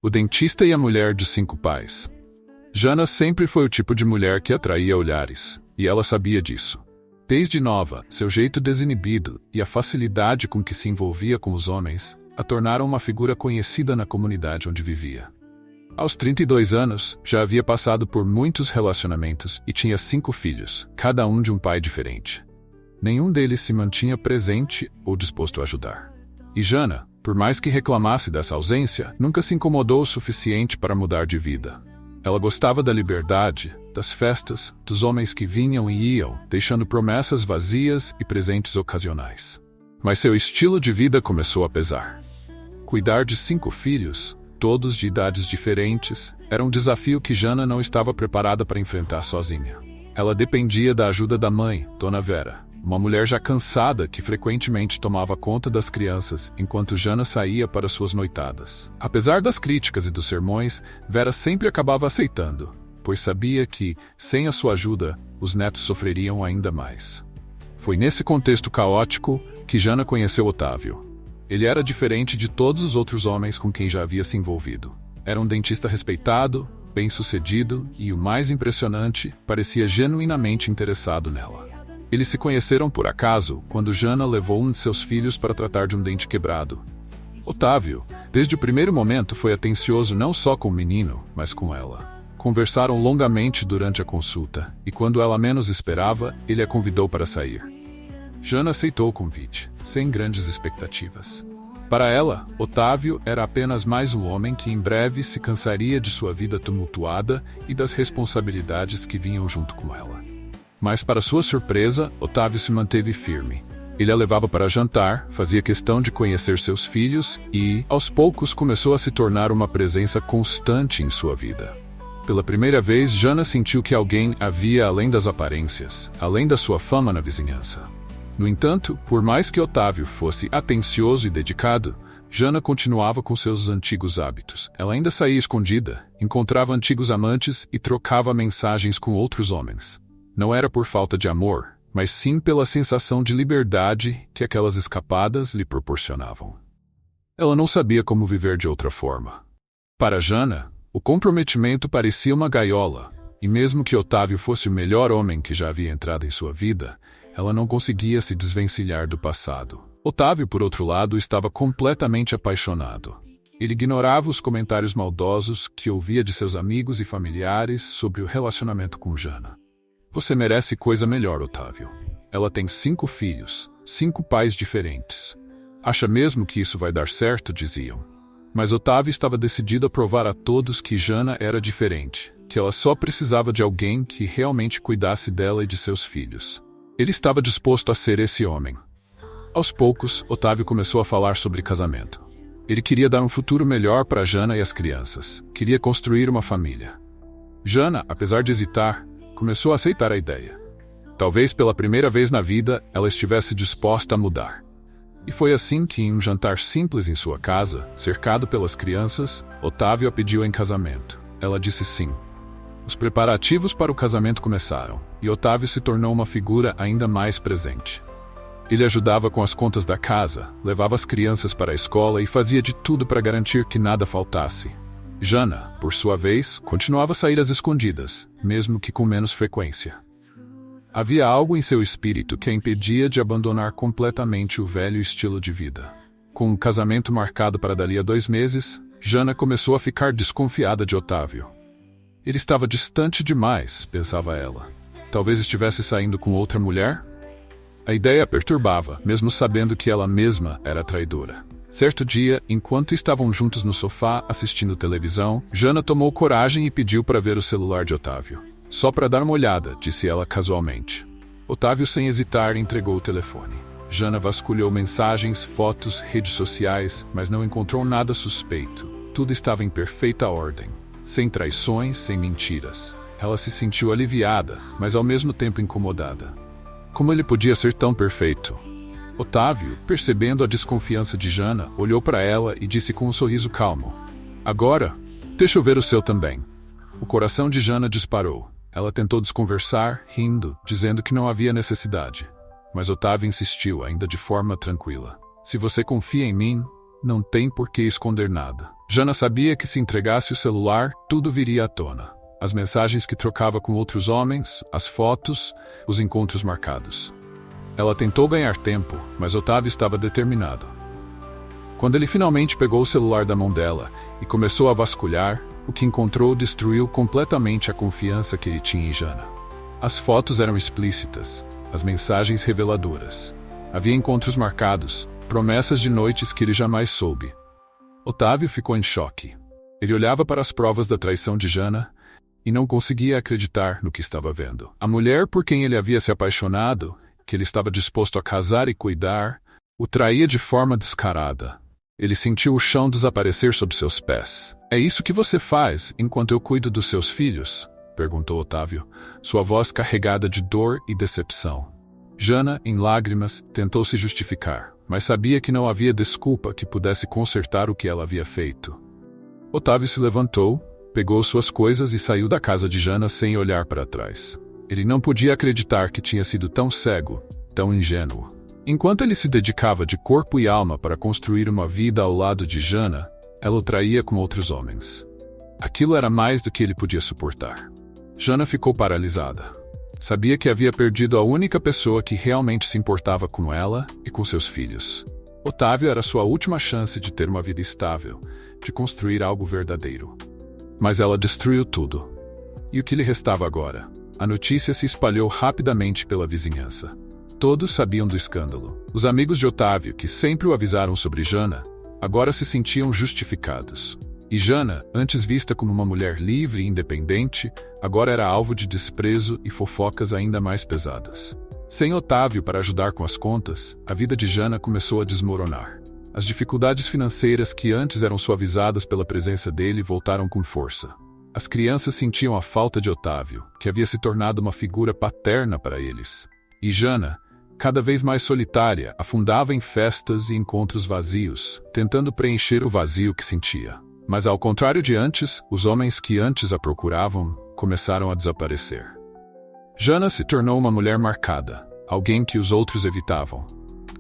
O dentista e a mulher de 5 pais. Jana sempre foi o tipo de mulher que atraía olhares, e ela sabia disso. Desde nova, seu jeito desinibido e a facilidade com que se envolvia com os homens a tornaram uma figura conhecida na comunidade onde vivia. Aos 32 anos, já havia passado por muitos relacionamentos e tinha 5 filhos, cada um de um pai diferente. Nenhum deles se mantinha presente ou disposto a ajudar. E Jana, por mais que reclamasse dessa ausência, nunca se incomodou o suficiente para mudar de vida. Ela gostava da liberdade, das festas, dos homens que vinham e iam, deixando promessas vazias e presentes ocasionais. Mas seu estilo de vida começou a pesar. Cuidar de 5 filhos, todos de idades diferentes, era um desafio que Jana não estava preparada para enfrentar sozinha. Ela dependia da ajuda da mãe, Dona Vera, uma mulher já cansada que frequentemente tomava conta das crianças enquanto Jana saía para suas noitadas. Apesar das críticas e dos sermões, Vera sempre acabava aceitando, pois sabia que, sem a sua ajuda, os netos sofreriam ainda mais. Foi nesse contexto caótico que Jana conheceu Otávio. Ele era diferente de todos os outros homens com quem já havia se envolvido. Era um dentista respeitado, bem-sucedido e, o mais impressionante, parecia genuinamente interessado nela. Eles se conheceram por acaso quando Jana levou um de seus filhos para tratar de um dente quebrado. Otávio, desde o primeiro momento, foi atencioso não só com o menino, mas com ela. Conversaram longamente durante a consulta, e quando ela menos esperava, ele a convidou para sair. Jana aceitou o convite, sem grandes expectativas. Para ela, Otávio era apenas mais um homem que em breve se cansaria de sua vida tumultuada e das responsabilidades que vinham junto com ela. Mas, para sua surpresa, Otávio se manteve firme. Ele a levava para jantar, fazia questão de conhecer seus filhos e, aos poucos, começou a se tornar uma presença constante em sua vida. Pela primeira vez, Jana sentiu que alguém havia além das aparências, além da sua fama na vizinhança. No entanto, por mais que Otávio fosse atencioso e dedicado, Jana continuava com seus antigos hábitos. Ela ainda saía escondida, encontrava antigos amantes e trocava mensagens com outros homens. Não era por falta de amor, mas sim pela sensação de liberdade que aquelas escapadas lhe proporcionavam. Ela não sabia como viver de outra forma. Para Jana, o comprometimento parecia uma gaiola, e mesmo que Otávio fosse o melhor homem que já havia entrado em sua vida, ela não conseguia se desvencilhar do passado. Otávio, por outro lado, estava completamente apaixonado. Ele ignorava os comentários maldosos que ouvia de seus amigos e familiares sobre o relacionamento com Jana. Você merece coisa melhor, Otávio. Ela tem 5 filhos, 5 pais diferentes. Acha mesmo que isso vai dar certo, diziam. Mas Otávio estava decidido a provar a todos que Jana era diferente, que ela só precisava de alguém que realmente cuidasse dela e de seus filhos. Ele estava disposto a ser esse homem. Aos poucos, Otávio começou a falar sobre casamento. Ele queria dar um futuro melhor para Jana e as crianças. Queria construir uma família. Jana, apesar de hesitar, começou a aceitar a ideia. Talvez pela primeira vez na vida, ela estivesse disposta a mudar. E foi assim que, em um jantar simples em sua casa, cercado pelas crianças, Otávio a pediu em casamento. Ela disse sim. Os preparativos para o casamento começaram, e Otávio se tornou uma figura ainda mais presente. Ele ajudava com as contas da casa, levava as crianças para a escola e fazia de tudo para garantir que nada faltasse. Jana, por sua vez, continuava a sair às escondidas, mesmo que com menos frequência. Havia algo em seu espírito que a impedia de abandonar completamente o velho estilo de vida. Com o casamento marcado para dali a 2 meses, Jana começou a ficar desconfiada de Otávio. Ele estava distante demais, pensava ela. Talvez estivesse saindo com outra mulher? A ideia a perturbava, mesmo sabendo que ela mesma era traidora. Certo dia, enquanto estavam juntos no sofá assistindo televisão, Jana tomou coragem e pediu para ver o celular de Otávio. Só para dar uma olhada, disse ela casualmente. Otávio, sem hesitar, entregou o telefone. Jana vasculhou mensagens, fotos, redes sociais, mas não encontrou nada suspeito. Tudo estava em perfeita ordem, sem traições, sem mentiras. Ela se sentiu aliviada, mas ao mesmo tempo incomodada. Como ele podia ser tão perfeito? Otávio, percebendo a desconfiança de Jana, olhou para ela e disse com um sorriso calmo: "Agora, deixa eu ver o seu também." O coração de Jana disparou. Ela tentou desconversar, rindo, dizendo que não havia necessidade. Mas Otávio insistiu, ainda de forma tranquila: "Se você confia em mim, não tem por que esconder nada. Jana sabia que se entregasse o celular, tudo viria à tona. As mensagens que trocava com outros homens, as fotos, os encontros marcados. Ela tentou ganhar tempo, mas Otávio estava determinado. Quando ele finalmente pegou o celular da mão dela e começou a vasculhar, o que encontrou destruiu completamente a confiança que ele tinha em Jana. As fotos eram explícitas, as mensagens reveladoras. Havia encontros marcados, promessas de noites que ele jamais soube. Otávio ficou em choque. Ele olhava para as provas da traição de Jana e não conseguia acreditar no que estava vendo. A mulher por quem ele havia se apaixonado, que ele estava disposto a casar e cuidar, o traía de forma descarada. Ele sentiu o chão desaparecer sob seus pés. "É isso que você faz enquanto eu cuido dos seus filhos?" perguntou Otávio, sua voz carregada de dor e decepção. Jana, em lágrimas, tentou se justificar, mas sabia que não havia desculpa que pudesse consertar o que ela havia feito. Otávio se levantou, pegou suas coisas e saiu da casa de Jana sem olhar para trás. Ele não podia acreditar que tinha sido tão cego, tão ingênuo. Enquanto ele se dedicava de corpo e alma para construir uma vida ao lado de Jana, ela o traía com outros homens. Aquilo era mais do que ele podia suportar. Jana ficou paralisada. Sabia que havia perdido a única pessoa que realmente se importava com ela e com seus filhos. Otávio era sua última chance de ter uma vida estável, de construir algo verdadeiro. Mas ela destruiu tudo. E o que lhe restava agora? A notícia se espalhou rapidamente pela vizinhança. Todos sabiam do escândalo. Os amigos de Otávio, que sempre o avisaram sobre Jana, agora se sentiam justificados. E Jana, antes vista como uma mulher livre e independente, agora era alvo de desprezo e fofocas ainda mais pesadas. Sem Otávio para ajudar com as contas, a vida de Jana começou a desmoronar. As dificuldades financeiras que antes eram suavizadas pela presença dele voltaram com força. As crianças sentiam a falta de Otávio, que havia se tornado uma figura paterna para eles. E Jana, cada vez mais solitária, afundava em festas e encontros vazios, tentando preencher o vazio que sentia. Mas ao contrário de antes, os homens que antes a procuravam começaram a desaparecer. Jana se tornou uma mulher marcada, alguém que os outros evitavam.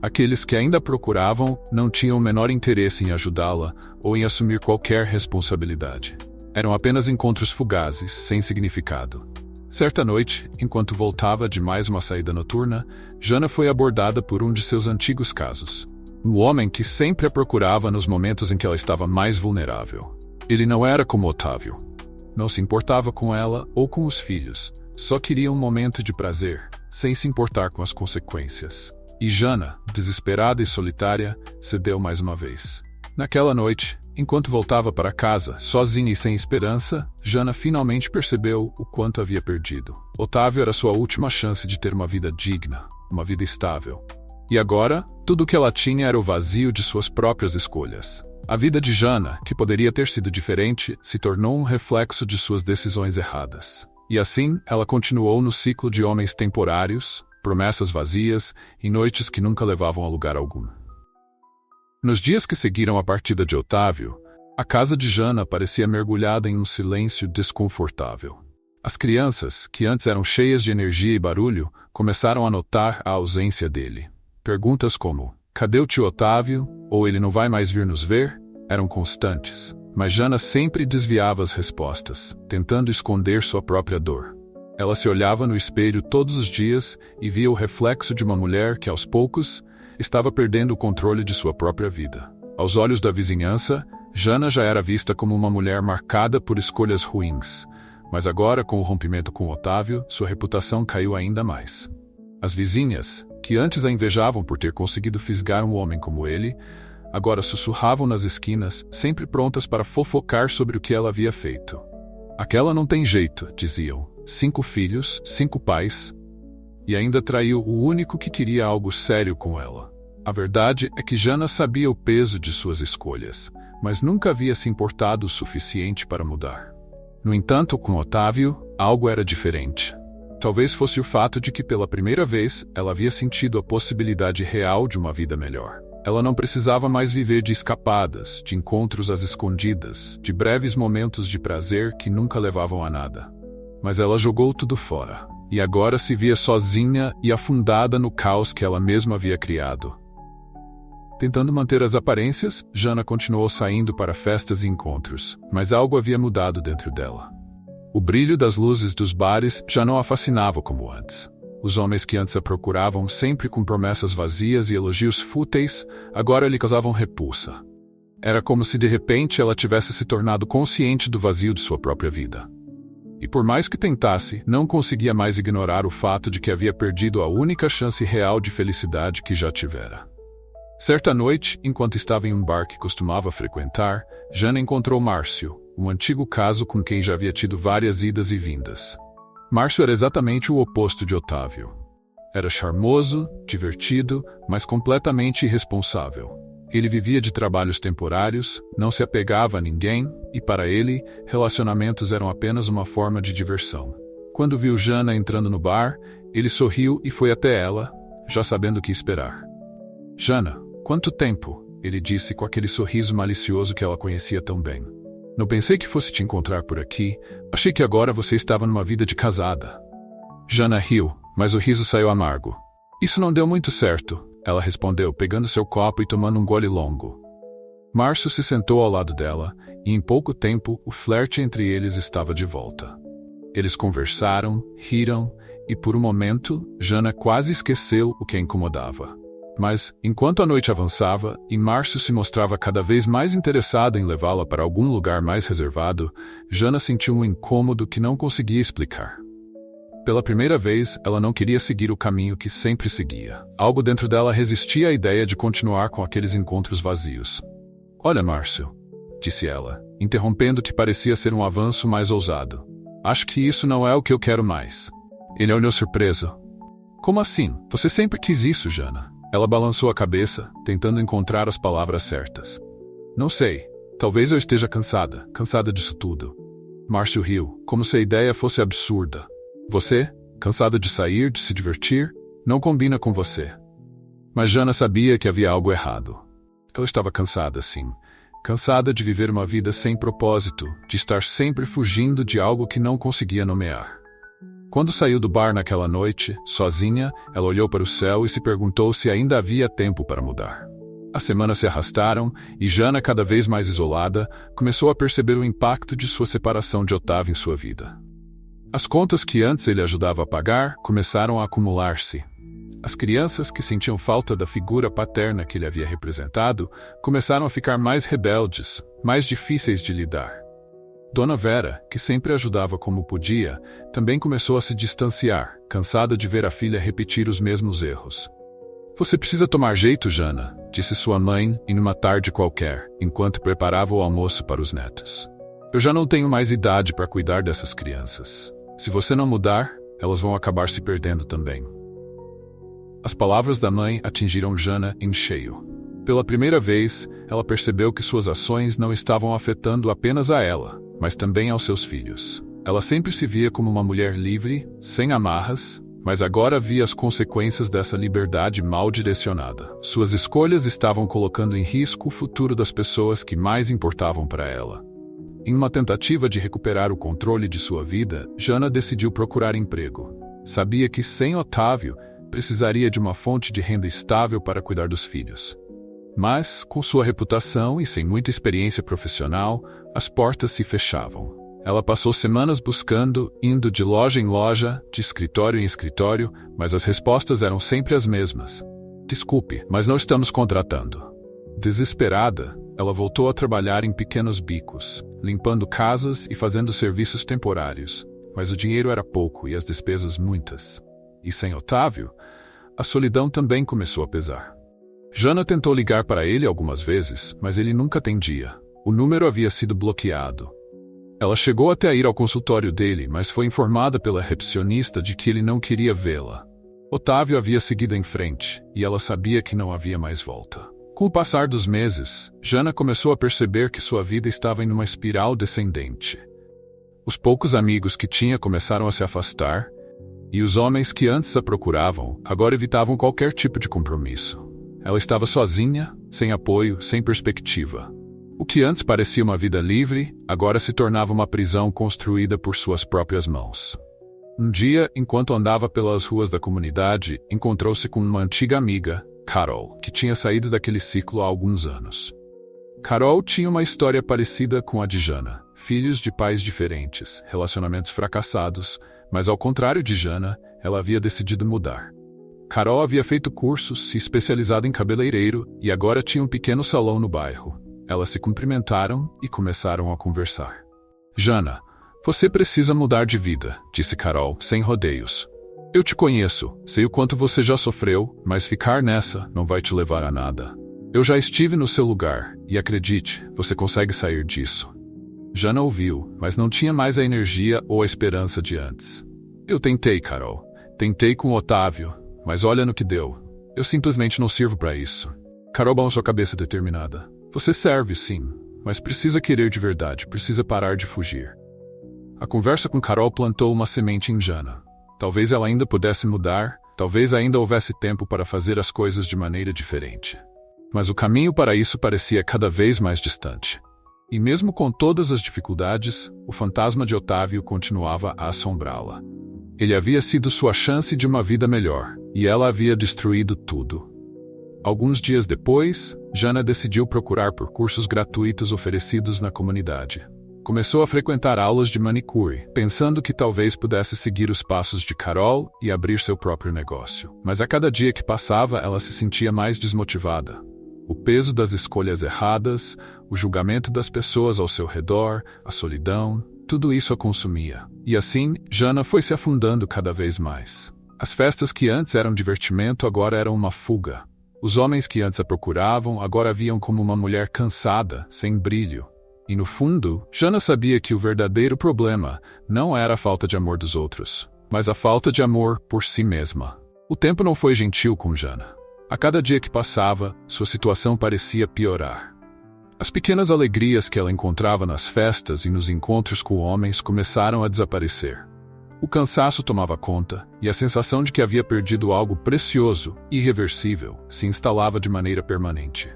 Aqueles que ainda procuravam não tinham o menor interesse em ajudá-la ou em assumir qualquer responsabilidade. Eram apenas encontros fugazes, sem significado. Certa noite, enquanto voltava de mais uma saída noturna, Jana foi abordada por um de seus antigos casos. Um homem que sempre a procurava nos momentos em que ela estava mais vulnerável. Ele não era como Otávio. Não se importava com ela ou com os filhos. Só queria um momento de prazer, sem se importar com as consequências. E Jana, desesperada e solitária, cedeu mais uma vez. Naquela noite, enquanto voltava para casa, sozinha e sem esperança, Jana finalmente percebeu o quanto havia perdido. Otávio era sua última chance de ter uma vida digna, uma vida estável. E agora, tudo o que ela tinha era o vazio de suas próprias escolhas. A vida de Jana, que poderia ter sido diferente, se tornou um reflexo de suas decisões erradas. E assim, ela continuou no ciclo de homens temporários, promessas vazias e noites que nunca levavam a lugar algum. Nos dias que seguiram a partida de Otávio, a casa de Jana parecia mergulhada em um silêncio desconfortável. As crianças, que antes eram cheias de energia e barulho, começaram a notar a ausência dele. Perguntas como, "Cadê o tio Otávio?" ou "Ele não vai mais vir nos ver?" eram constantes. Mas Jana sempre desviava as respostas, tentando esconder sua própria dor. Ela se olhava no espelho todos os dias e via o reflexo de uma mulher que, aos poucos, estava perdendo o controle de sua própria vida. Aos olhos da vizinhança, Jana já era vista como uma mulher marcada por escolhas ruins, mas agora, com o rompimento com Otávio, sua reputação caiu ainda mais. As vizinhas, que antes a invejavam por ter conseguido fisgar um homem como ele, agora sussurravam nas esquinas, sempre prontas para fofocar sobre o que ela havia feito. "Aquela não tem jeito", diziam. 5 filhos, 5 pais, e ainda traiu o único que queria algo sério com ela. A verdade é que Jana sabia o peso de suas escolhas, mas nunca havia se importado o suficiente para mudar. No entanto, com Otávio, algo era diferente. Talvez fosse o fato de que pela primeira vez ela havia sentido a possibilidade real de uma vida melhor. Ela não precisava mais viver de escapadas, de encontros às escondidas, de breves momentos de prazer que nunca levavam a nada. Mas ela jogou tudo fora, e agora se via sozinha e afundada no caos que ela mesma havia criado. Tentando manter as aparências, Jana continuou saindo para festas e encontros, mas algo havia mudado dentro dela. O brilho das luzes dos bares já não a fascinava como antes. Os homens que antes a procuravam sempre com promessas vazias e elogios fúteis, agora lhe causavam repulsa. Era como se de repente ela tivesse se tornado consciente do vazio de sua própria vida. E por mais que tentasse, não conseguia mais ignorar o fato de que havia perdido a única chance real de felicidade que já tivera. Certa noite, enquanto estava em um bar que costumava frequentar, Jana encontrou Márcio, um antigo caso com quem já havia tido várias idas e vindas. Márcio era exatamente o oposto de Otávio. Era charmoso, divertido, mas completamente irresponsável. Ele vivia de trabalhos temporários, não se apegava a ninguém, e para ele, relacionamentos eram apenas uma forma de diversão. Quando viu Jana entrando no bar, ele sorriu e foi até ela, já sabendo o que esperar. Jana, quanto tempo? Ele disse com aquele sorriso malicioso que ela conhecia tão bem. Não pensei que fosse te encontrar por aqui, achei que agora você estava numa vida de casada. Jana riu, mas o riso saiu amargo. Isso não deu muito certo, ela respondeu, pegando seu copo e tomando um gole longo. Márcio se sentou ao lado dela, e em pouco tempo o flerte entre eles estava de volta. Eles conversaram, riram, e por um momento, Jana quase esqueceu o que a incomodava. Mas, enquanto a noite avançava e Márcio se mostrava cada vez mais interessado em levá-la para algum lugar mais reservado, Jana sentiu um incômodo que não conseguia explicar. Pela primeira vez, ela não queria seguir o caminho que sempre seguia. Algo dentro dela resistia à ideia de continuar com aqueles encontros vazios. Olha, Márcio, disse ela, interrompendo o que parecia ser um avanço mais ousado. Acho que isso não é o que eu quero mais. Ele olhou surpreso. Como assim? Você sempre quis isso, Jana? Ela balançou a cabeça, tentando encontrar as palavras certas. Não sei. Talvez eu esteja cansada disso tudo. Márcio riu, como se a ideia fosse absurda. Você, cansada de sair, de se divertir, não combina com você. Mas Jana sabia que havia algo errado. Ela estava cansada, sim. Cansada de viver uma vida sem propósito, de estar sempre fugindo de algo que não conseguia nomear. Quando saiu do bar naquela noite, sozinha, ela olhou para o céu e se perguntou se ainda havia tempo para mudar. As semanas se arrastaram e Jana, cada vez mais isolada, começou a perceber o impacto de sua separação de Otávio em sua vida. As contas que antes ele ajudava a pagar começaram a acumular-se. As crianças que sentiam falta da figura paterna que ele havia representado começaram a ficar mais rebeldes, mais difíceis de lidar. Dona Vera, que sempre ajudava como podia, também começou a se distanciar, cansada de ver a filha repetir os mesmos erros. Você precisa tomar jeito, Jana, disse sua mãe em uma tarde qualquer, enquanto preparava o almoço para os netos. Eu já não tenho mais idade para cuidar dessas crianças. Se você não mudar, elas vão acabar se perdendo também. As palavras da mãe atingiram Jana em cheio. Pela primeira vez, ela percebeu que suas ações não estavam afetando apenas a ela, mas também aos seus filhos. Ela sempre se via como uma mulher livre, sem amarras, mas agora via as consequências dessa liberdade mal direcionada. Suas escolhas estavam colocando em risco o futuro das pessoas que mais importavam para ela. Em uma tentativa de recuperar o controle de sua vida, Jana decidiu procurar emprego. Sabia que sem Otávio, precisaria de uma fonte de renda estável para cuidar dos filhos. Mas, com sua reputação e sem muita experiência profissional, as portas se fechavam. Ela passou semanas buscando, indo de loja em loja, de escritório em escritório, mas as respostas eram sempre as mesmas. Desculpe, mas não estamos contratando. Desesperada, ela voltou a trabalhar em pequenos bicos, limpando casas e fazendo serviços temporários, mas o dinheiro era pouco e as despesas muitas. E sem Otávio, a solidão também começou a pesar. Jana tentou ligar para ele algumas vezes, mas ele nunca atendia. O número havia sido bloqueado. Ela chegou até a ir ao consultório dele, mas foi informada pela recepcionista de que ele não queria vê-la. Otávio havia seguido em frente, e ela sabia que não havia mais volta. Com o passar dos meses, Jana começou a perceber que sua vida estava em uma espiral descendente. Os poucos amigos que tinha começaram a se afastar, e os homens que antes a procuravam agora evitavam qualquer tipo de compromisso. Ela estava sozinha, sem apoio, sem perspectiva. O que antes parecia uma vida livre, agora se tornava uma prisão construída por suas próprias mãos. Um dia, enquanto andava pelas ruas da comunidade, encontrou-se com uma antiga amiga, Carol, que tinha saído daquele ciclo há alguns anos. Carol tinha uma história parecida com a de Jana, filhos de pais diferentes, relacionamentos fracassados, mas ao contrário de Jana, ela havia decidido mudar. Carol havia feito cursos, se especializado em cabeleireiro e agora tinha um pequeno salão no bairro. Elas se cumprimentaram e começaram a conversar. Jana, você precisa mudar de vida, disse Carol, sem rodeios. Eu te conheço, sei o quanto você já sofreu, mas ficar nessa não vai te levar a nada. Eu já estive no seu lugar, e acredite, você consegue sair disso. Jana ouviu, mas não tinha mais a energia ou a esperança de antes. Eu tentei, Carol. Tentei com o Otávio, mas olha no que deu. Eu simplesmente não sirvo para isso. Carol balançou a cabeça determinada. Você serve, sim, mas precisa querer de verdade, precisa parar de fugir. A conversa com Carol plantou uma semente em Jana. Talvez ela ainda pudesse mudar, talvez ainda houvesse tempo para fazer as coisas de maneira diferente. Mas o caminho para isso parecia cada vez mais distante. E mesmo com todas as dificuldades, o fantasma de Otávio continuava a assombrá-la. Ele havia sido sua chance de uma vida melhor, e ela havia destruído tudo. Alguns dias depois, Jana decidiu procurar por cursos gratuitos oferecidos na comunidade. Começou a frequentar aulas de manicure, pensando que talvez pudesse seguir os passos de Carol e abrir seu próprio negócio. Mas a cada dia que passava, ela se sentia mais desmotivada. O peso das escolhas erradas, o julgamento das pessoas ao seu redor, a solidão, tudo isso a consumia. E assim, Jana foi se afundando cada vez mais. As festas que antes eram divertimento agora eram uma fuga. Os homens que antes a procuravam agora a viam como uma mulher cansada, sem brilho. E no fundo, Jana sabia que o verdadeiro problema não era a falta de amor dos outros, mas a falta de amor por si mesma. O tempo não foi gentil com Jana. A cada dia que passava, sua situação parecia piorar. As pequenas alegrias que ela encontrava nas festas e nos encontros com homens começaram a desaparecer. O cansaço tomava conta, e a sensação de que havia perdido algo precioso, irreversível, se instalava de maneira permanente.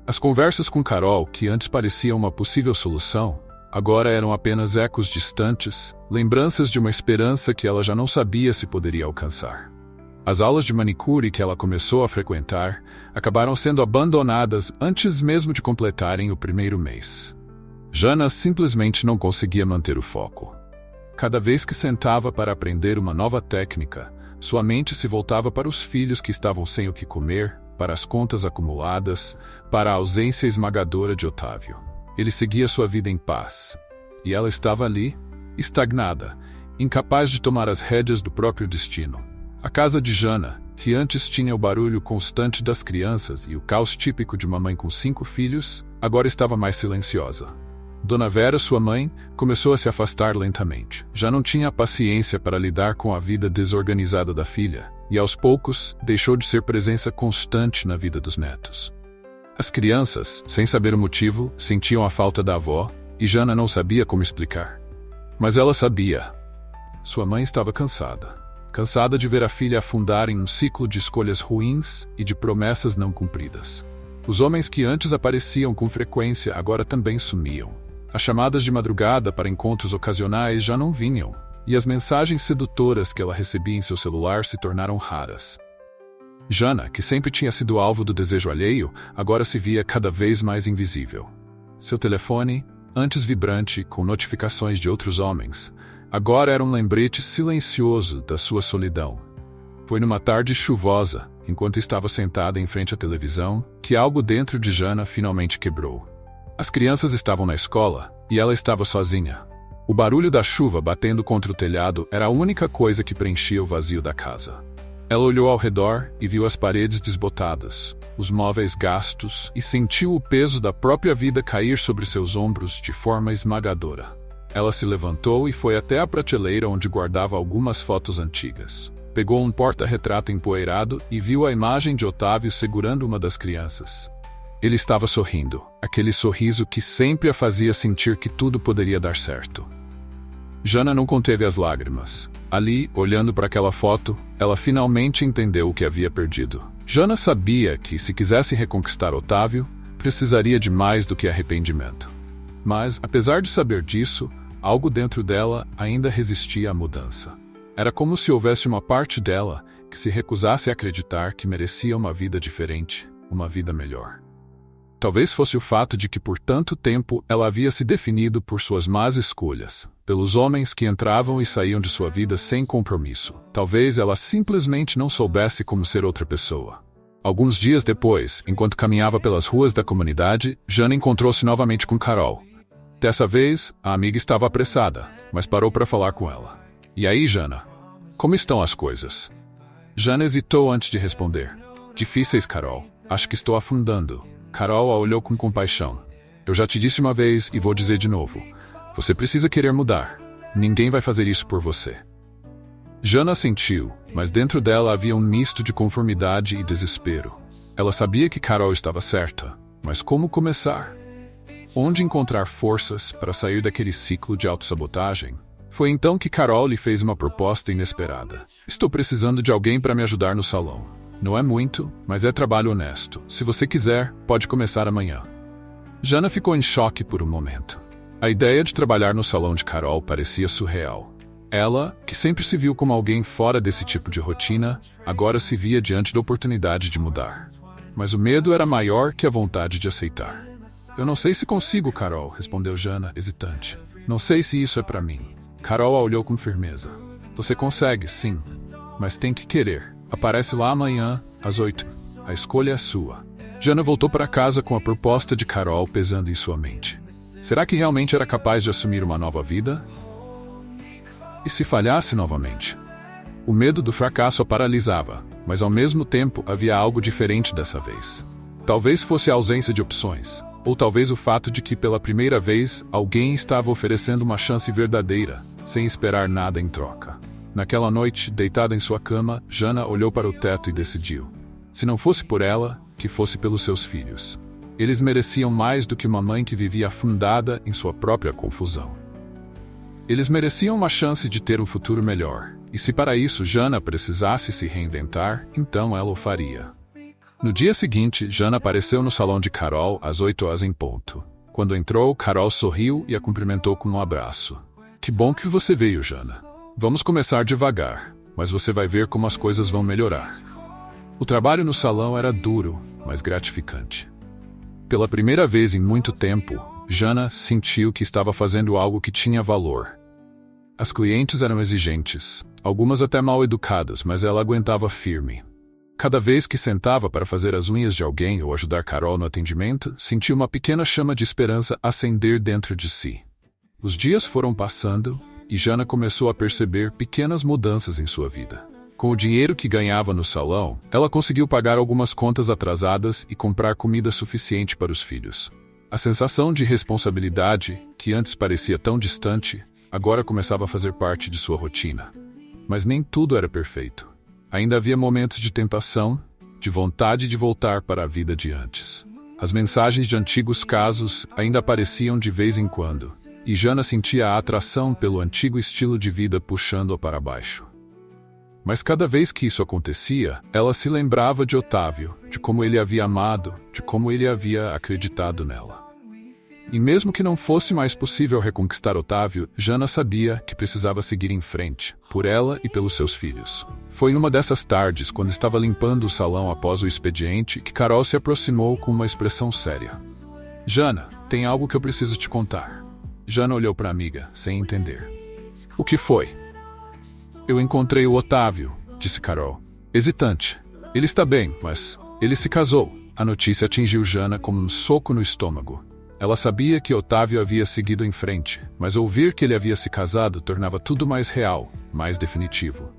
As conversas com Carol, que antes pareciam uma possível solução, agora eram apenas ecos distantes, lembranças de uma esperança que ela já não sabia se poderia alcançar. As aulas de manicure que ela começou a frequentar acabaram sendo abandonadas antes mesmo de completarem o primeiro mês. Jana simplesmente não conseguia manter o foco. Cada vez que sentava para aprender uma nova técnica, sua mente se voltava para os filhos que estavam sem o que comer, para as contas acumuladas, para a ausência esmagadora de Otávio. Ele seguia sua vida em paz. E ela estava ali, estagnada, incapaz de tomar as rédeas do próprio destino. A casa de Jana, que antes tinha o barulho constante das crianças e o caos típico de uma mãe com 5 filhos, agora estava mais silenciosa. Dona Vera, sua mãe, começou a se afastar lentamente. Já não tinha a paciência para lidar com a vida desorganizada da filha, e aos poucos deixou de ser presença constante na vida dos netos. As crianças, sem saber o motivo, sentiam a falta da avó, e Jana não sabia como explicar. Mas ela sabia. Sua mãe estava cansada. Cansada de ver a filha afundar em um ciclo de escolhas ruins e de promessas não cumpridas. Os homens que antes apareciam com frequência agora também sumiam. As chamadas de madrugada para encontros ocasionais já não vinham, e as mensagens sedutoras que ela recebia em seu celular se tornaram raras. Jana, que sempre tinha sido alvo do desejo alheio, agora se via cada vez mais invisível. Seu telefone, antes vibrante, com notificações de outros homens, agora era um lembrete silencioso da sua solidão. Foi numa tarde chuvosa, enquanto estava sentada em frente à televisão, que algo dentro de Jana finalmente quebrou. As crianças estavam na escola, e ela estava sozinha. O barulho da chuva batendo contra o telhado era a única coisa que preenchia o vazio da casa. Ela olhou ao redor e viu as paredes desbotadas, os móveis gastos, e sentiu o peso da própria vida cair sobre seus ombros de forma esmagadora. Ela se levantou e foi até a prateleira onde guardava algumas fotos antigas. Pegou um porta-retrato empoeirado e viu a imagem de Otávio segurando uma das crianças. Ele estava sorrindo, aquele sorriso que sempre a fazia sentir que tudo poderia dar certo. Jana não conteve as lágrimas. Ali, olhando para aquela foto, ela finalmente entendeu o que havia perdido. Jana sabia que, se quisesse reconquistar Otávio, precisaria de mais do que arrependimento. Mas, apesar de saber disso, algo dentro dela ainda resistia à mudança. Era como se houvesse uma parte dela que se recusasse a acreditar que merecia uma vida diferente, uma vida melhor. Talvez fosse o fato de que por tanto tempo ela havia se definido por suas más escolhas, pelos homens que entravam e saíam de sua vida sem compromisso. Talvez ela simplesmente não soubesse como ser outra pessoa. Alguns dias depois, enquanto caminhava pelas ruas da comunidade, Jana encontrou-se novamente com Carol. Dessa vez, a amiga estava apressada, mas parou para falar com ela. E aí, Jana? Como estão as coisas? Jana hesitou antes de responder. Difíceis, Carol. Acho que estou afundando. Carol a olhou com compaixão. Eu já te disse uma vez e vou dizer de novo. Você precisa querer mudar. Ninguém vai fazer isso por você. Jana sentiu, mas dentro dela havia um misto de conformidade e desespero. Ela sabia que Carol estava certa, mas como começar? Onde encontrar forças para sair daquele ciclo de autossabotagem? Foi então que Carol lhe fez uma proposta inesperada. Estou precisando de alguém para me ajudar no salão. Não é muito, mas é trabalho honesto. Se você quiser, pode começar amanhã. Jana ficou em choque por um momento. A ideia de trabalhar no salão de Carol parecia surreal. Ela, que sempre se viu como alguém fora desse tipo de rotina, agora se via diante da oportunidade de mudar. Mas o medo era maior que a vontade de aceitar. Eu não sei se consigo, Carol, respondeu Jana, hesitante. Não sei se isso é para mim. Carol a olhou com firmeza. Você consegue, sim, mas tem que querer. Aparece lá amanhã, às 8. A escolha é sua. Jana voltou para casa com a proposta de Carol pesando em sua mente. Será que realmente era capaz de assumir uma nova vida? E se falhasse novamente? O medo do fracasso a paralisava, mas ao mesmo tempo havia algo diferente dessa vez. Talvez fosse a ausência de opções, ou talvez o fato de que pela primeira vez alguém estava oferecendo uma chance verdadeira, sem esperar nada em troca. Naquela noite, deitada em sua cama, Jana olhou para o teto e decidiu. Se não fosse por ela, que fosse pelos seus filhos. Eles mereciam mais do que uma mãe que vivia afundada em sua própria confusão. Eles mereciam uma chance de ter um futuro melhor, e se para isso Jana precisasse se reinventar, então ela o faria. No dia seguinte, Jana apareceu no salão de Carol às 8h em ponto. Quando entrou, Carol sorriu e a cumprimentou com um abraço. Que bom que você veio, Jana. Vamos começar devagar, mas você vai ver como as coisas vão melhorar. O trabalho no salão era duro, mas gratificante. Pela primeira vez em muito tempo, Jana sentiu que estava fazendo algo que tinha valor. As clientes eram exigentes, algumas até mal educadas, mas ela aguentava firme. Cada vez que sentava para fazer as unhas de alguém ou ajudar Carol no atendimento, sentia uma pequena chama de esperança acender dentro de si. Os dias foram passando, e Jana começou a perceber pequenas mudanças em sua vida. Com o dinheiro que ganhava no salão, ela conseguiu pagar algumas contas atrasadas e comprar comida suficiente para os filhos. A sensação de responsabilidade, que antes parecia tão distante, agora começava a fazer parte de sua rotina. Mas nem tudo era perfeito. Ainda havia momentos de tentação, de vontade de voltar para a vida de antes. As mensagens de antigos casos ainda apareciam de vez em quando, e Jana sentia a atração pelo antigo estilo de vida puxando-a para baixo. Mas cada vez que isso acontecia, ela se lembrava de Otávio, de como ele havia amado, de como ele havia acreditado nela. E mesmo que não fosse mais possível reconquistar Otávio, Jana sabia que precisava seguir em frente, por ela e pelos seus filhos. Foi numa dessas tardes, quando estava limpando o salão após o expediente, que Carol se aproximou com uma expressão séria. Jana, tem algo que eu preciso te contar. Jana olhou para a amiga, sem entender. O que foi? Eu encontrei o Otávio, disse Carol. Hesitante. Ele está bem, mas ele se casou. A notícia atingiu Jana como um soco no estômago. Ela sabia que Otávio havia seguido em frente, mas ouvir que ele havia se casado tornava tudo mais real, mais definitivo.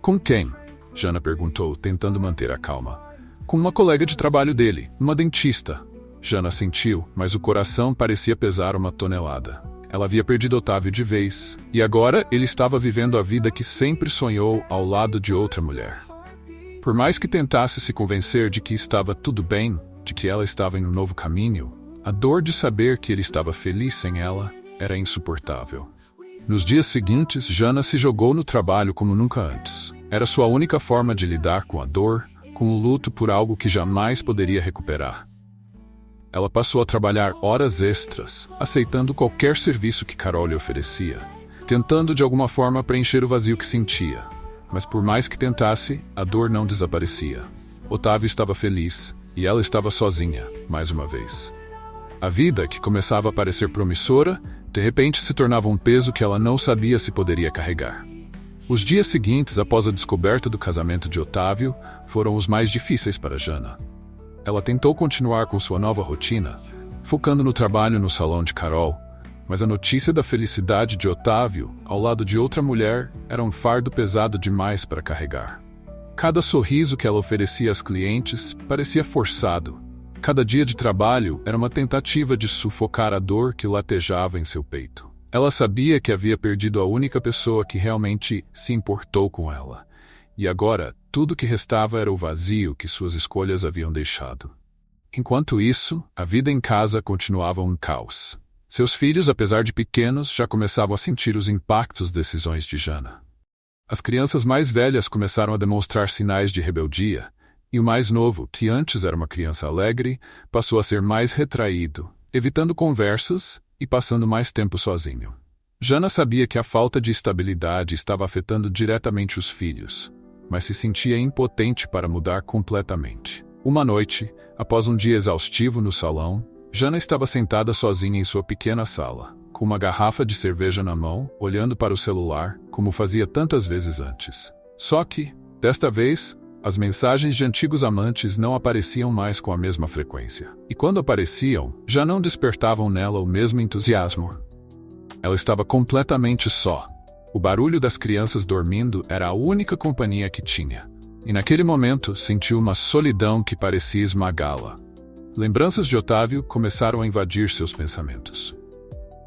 Com quem? Jana perguntou, tentando manter a calma. Com uma colega de trabalho dele, uma dentista. Jana sentiu, mas o coração parecia pesar uma tonelada. Ela havia perdido Otávio de vez, e agora ele estava vivendo a vida que sempre sonhou ao lado de outra mulher. Por mais que tentasse se convencer de que estava tudo bem, de que ela estava em um novo caminho, a dor de saber que ele estava feliz sem ela era insuportável. Nos dias seguintes, Jana se jogou no trabalho como nunca antes. Era sua única forma de lidar com a dor, com o luto por algo que jamais poderia recuperar. Ela passou a trabalhar horas extras, aceitando qualquer serviço que Carol lhe oferecia, tentando de alguma forma preencher o vazio que sentia. Mas por mais que tentasse, a dor não desaparecia. Otávio estava feliz, e ela estava sozinha, mais uma vez. A vida, que começava a parecer promissora, de repente se tornava um peso que ela não sabia se poderia carregar. Os dias seguintes, após a descoberta do casamento de Otávio, foram os mais difíceis para Jana. Ela tentou continuar com sua nova rotina, focando no trabalho no salão de Carol, mas a notícia da felicidade de Otávio, ao lado de outra mulher, era um fardo pesado demais para carregar. Cada sorriso que ela oferecia às clientes parecia forçado. Cada dia de trabalho era uma tentativa de sufocar a dor que latejava em seu peito. Ela sabia que havia perdido a única pessoa que realmente se importou com ela. E agora, tudo que restava era o vazio que suas escolhas haviam deixado. Enquanto isso, a vida em casa continuava um caos. Seus filhos, apesar de pequenos, já começavam a sentir os impactos das decisões de Jana. As crianças mais velhas começaram a demonstrar sinais de rebeldia, e o mais novo, que antes era uma criança alegre, passou a ser mais retraído, evitando conversas e passando mais tempo sozinho. Jana sabia que a falta de estabilidade estava afetando diretamente os filhos, mas se sentia impotente para mudar completamente. Uma noite, após um dia exaustivo no salão, Jana estava sentada sozinha em sua pequena sala, com uma garrafa de cerveja na mão, olhando para o celular, como fazia tantas vezes antes. Só que, desta vez, as mensagens de antigos amantes não apareciam mais com a mesma frequência. E quando apareciam, já não despertavam nela o mesmo entusiasmo. Ela estava completamente só. O barulho das crianças dormindo era a única companhia que tinha. E naquele momento, sentiu uma solidão que parecia esmagá-la. Lembranças de Otávio começaram a invadir seus pensamentos.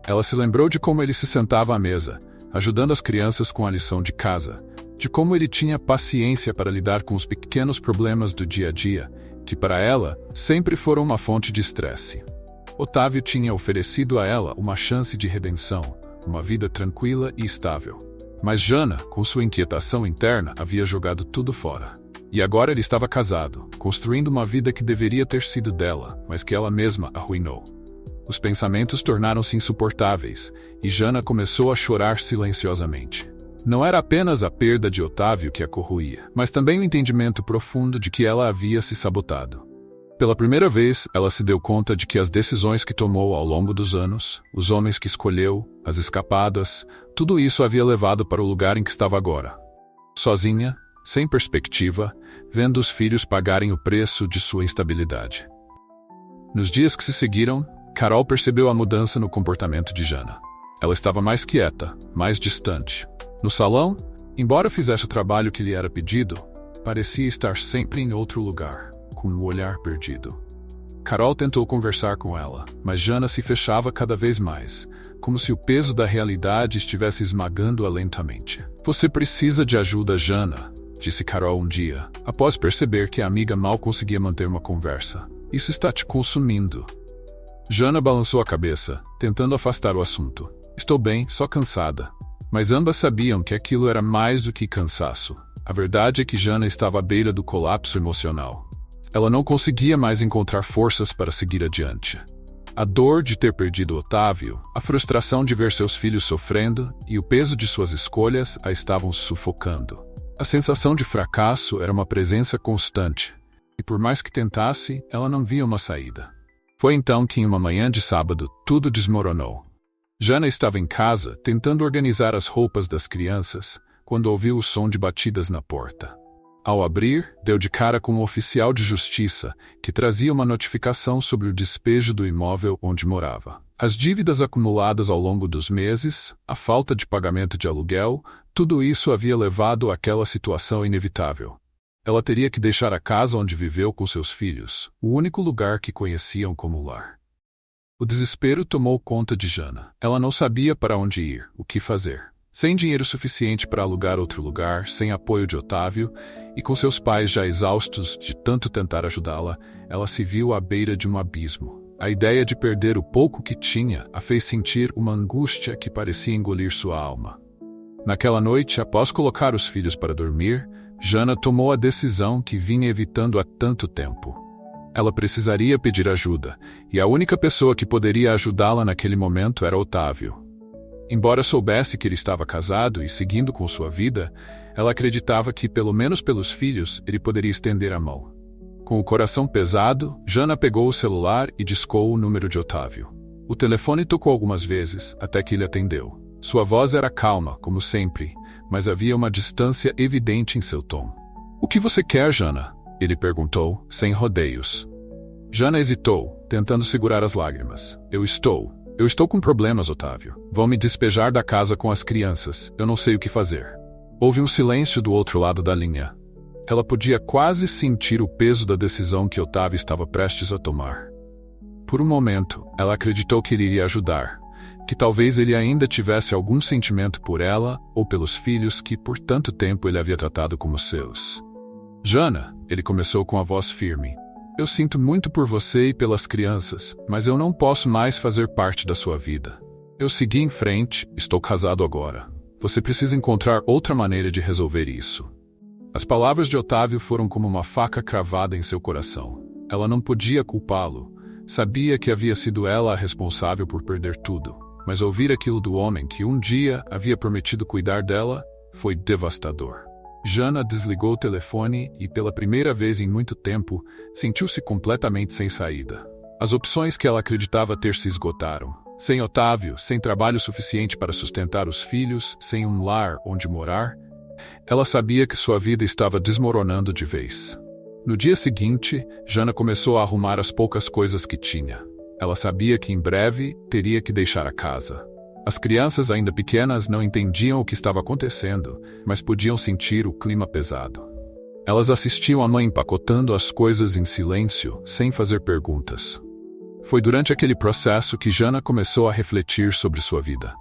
Ela se lembrou de como ele se sentava à mesa, ajudando as crianças com a lição de casa, de como ele tinha paciência para lidar com os pequenos problemas do dia a dia, que para ela sempre foram uma fonte de estresse. Otávio tinha oferecido a ela uma chance de redenção, uma vida tranquila e estável. Mas Jana, com sua inquietação interna, havia jogado tudo fora. E agora ele estava casado, construindo uma vida que deveria ter sido dela, mas que ela mesma arruinou. Os pensamentos tornaram-se insuportáveis, e Jana começou a chorar silenciosamente. Não era apenas a perda de Otávio que a corroía, mas também o entendimento profundo de que ela havia se sabotado. Pela primeira vez, ela se deu conta de que as decisões que tomou ao longo dos anos, os homens que escolheu, as escapadas, tudo isso havia levado para o lugar em que estava agora. Sozinha, sem perspectiva, vendo os filhos pagarem o preço de sua instabilidade. Nos dias que se seguiram, Carol percebeu a mudança no comportamento de Jana. Ela estava mais quieta, mais distante. No salão, embora fizesse o trabalho que lhe era pedido, parecia estar sempre em outro lugar, com o olhar perdido. Carol tentou conversar com ela, mas Jana se fechava cada vez mais, como se o peso da realidade estivesse esmagando-a lentamente. "Você precisa de ajuda, Jana", disse Carol um dia, após perceber que a amiga mal conseguia manter uma conversa. "Isso está te consumindo." Jana balançou a cabeça, tentando afastar o assunto. "Estou bem, só cansada." Mas ambas sabiam que aquilo era mais do que cansaço. A verdade é que Jana estava à beira do colapso emocional. Ela não conseguia mais encontrar forças para seguir adiante. A dor de ter perdido Otávio, a frustração de ver seus filhos sofrendo e o peso de suas escolhas a estavam sufocando. A sensação de fracasso era uma presença constante, e por mais que tentasse, ela não via uma saída. Foi então que em uma manhã de sábado, tudo desmoronou. Jana estava em casa, tentando organizar as roupas das crianças, quando ouviu o som de batidas na porta. Ao abrir, deu de cara com um oficial de justiça, que trazia uma notificação sobre o despejo do imóvel onde morava. As dívidas acumuladas ao longo dos meses, a falta de pagamento de aluguel, tudo isso havia levado àquela situação inevitável. Ela teria que deixar a casa onde viveu com seus filhos, o único lugar que conheciam como lar. O desespero tomou conta de Jana. Ela não sabia para onde ir, o que fazer. Sem dinheiro suficiente para alugar outro lugar, sem apoio de Otávio, e com seus pais já exaustos de tanto tentar ajudá-la, ela se viu à beira de um abismo. A ideia de perder o pouco que tinha a fez sentir uma angústia que parecia engolir sua alma. Naquela noite, após colocar os filhos para dormir, Jana tomou a decisão que vinha evitando há tanto tempo. Ela precisaria pedir ajuda, e a única pessoa que poderia ajudá-la naquele momento era Otávio. Embora soubesse que ele estava casado e seguindo com sua vida, ela acreditava que, pelo menos pelos filhos, ele poderia estender a mão. Com o coração pesado, Jana pegou o celular e discou o número de Otávio. O telefone tocou algumas vezes, até que ele atendeu. Sua voz era calma, como sempre, mas havia uma distância evidente em seu tom. "O que você quer, Jana?" ele perguntou, sem rodeios. Jana hesitou, tentando segurar as lágrimas. Eu estou com problemas, Otávio. Vão me despejar da casa com as crianças. Eu não sei o que fazer." Houve um silêncio do outro lado da linha. Ela podia quase sentir o peso da decisão que Otávio estava prestes a tomar. Por um momento, ela acreditou que ele iria ajudar, que talvez ele ainda tivesse algum sentimento por ela ou pelos filhos que por tanto tempo ele havia tratado como seus. "Jana", ele começou com a voz firme, "eu sinto muito por você e pelas crianças, mas eu não posso mais fazer parte da sua vida. Eu segui em frente, estou casado agora. Você precisa encontrar outra maneira de resolver isso." As palavras de Otávio foram como uma faca cravada em seu coração. Ela não podia culpá-lo. Sabia que havia sido ela a responsável por perder tudo, mas ouvir aquilo do homem que um dia havia prometido cuidar dela foi devastador. Jana desligou o telefone e, pela primeira vez em muito tempo, sentiu-se completamente sem saída. As opções que ela acreditava ter se esgotaram. Sem Otávio, sem trabalho suficiente para sustentar os filhos, sem um lar onde morar, ela sabia que sua vida estava desmoronando de vez. No dia seguinte, Jana começou a arrumar as poucas coisas que tinha. Ela sabia que em breve teria que deixar a casa. As crianças ainda pequenas não entendiam o que estava acontecendo, mas podiam sentir o clima pesado. Elas assistiam a mãe empacotando as coisas em silêncio, sem fazer perguntas. Foi durante aquele processo que Jana começou a refletir sobre sua vida.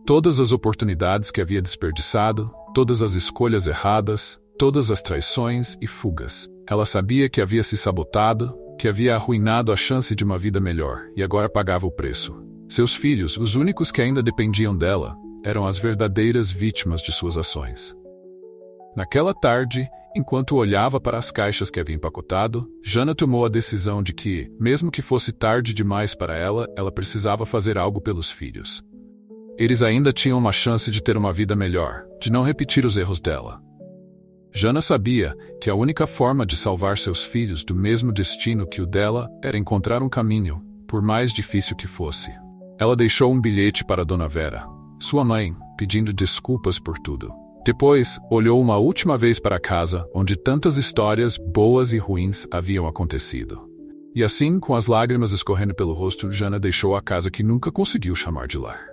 Todas as oportunidades que havia desperdiçado, todas as escolhas erradas, todas as traições e fugas. Ela sabia que havia se sabotado, que havia arruinado a chance de uma vida melhor, e agora pagava o preço. Seus filhos, os únicos que ainda dependiam dela, eram as verdadeiras vítimas de suas ações. Naquela tarde, enquanto olhava para as caixas que havia empacotado, Jana tomou a decisão de que, mesmo que fosse tarde demais para ela, ela precisava fazer algo pelos filhos. Eles ainda tinham uma chance de ter uma vida melhor, de não repetir os erros dela. Jana sabia que a única forma de salvar seus filhos do mesmo destino que o dela era encontrar um caminho, por mais difícil que fosse. Ela deixou um bilhete para Dona Vera, sua mãe, pedindo desculpas por tudo. Depois, olhou uma última vez para a casa, onde tantas histórias boas e ruins haviam acontecido. E assim, com as lágrimas escorrendo pelo rosto, Jana deixou a casa que nunca conseguiu chamar de lar.